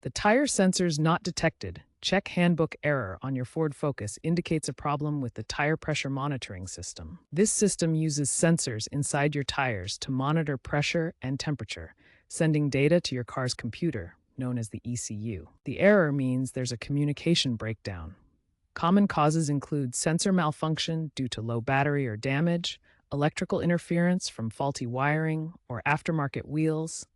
The Tyre Sensors Not Detected check handbook error on your Ford Focus indicates a problem with the tire pressure monitoring system. This system uses sensors inside your tires to monitor pressure and temperature, sending data to your car's computer, known as the ECU. The error means there's a communication breakdown. Common causes include sensor malfunction due to low battery or damage, electrical interference from faulty wiring or aftermarket wheels,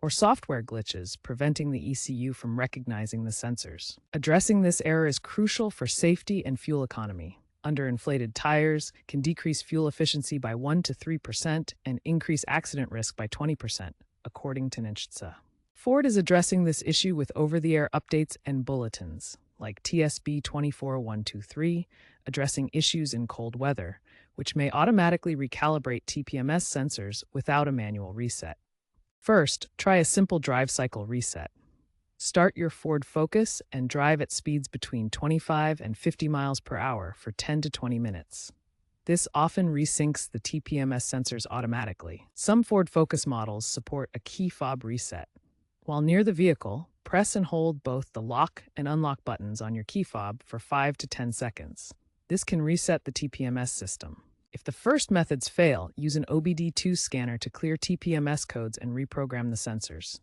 or software glitches preventing the ECU from recognizing the sensors. Addressing this error is crucial for safety and fuel economy. Underinflated tires can decrease fuel efficiency by 1 to 3% and increase accident risk by 20%, according to NHTSA. Ford is addressing this issue with over-the-air updates and bulletins, like TSB 24123, addressing issues in cold weather, which may automatically recalibrate TPMS sensors without a manual reset. First, try a simple drive cycle reset. Start your Ford Focus and drive at speeds between 25 and 50 miles per hour for 10 to 20 minutes. This often resyncs the TPMS sensors automatically. Some Ford Focus models support a key fob reset. While near the vehicle, press and hold both the lock and unlock buttons on your key fob for 5 to 10 seconds. This can reset the TPMS system. If the first methods fail, use an OBD2 scanner to clear TPMS codes and reprogram the sensors.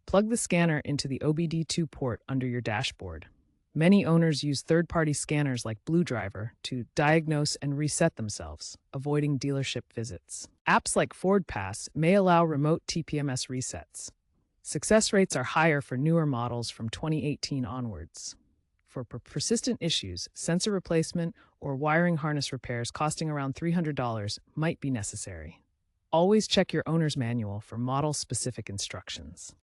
Plug the scanner into the OBD2 port under your dashboard. Many owners use third-party scanners like BlueDriver to diagnose and reset themselves, avoiding dealership visits. Apps like Ford Pass may allow remote TPMS resets. Success rates are higher for newer models from 2018 onwards. For persistent issues, sensor replacement or wiring harness repairs costing around $300 might be necessary. Always check your owner's manual for model-specific instructions.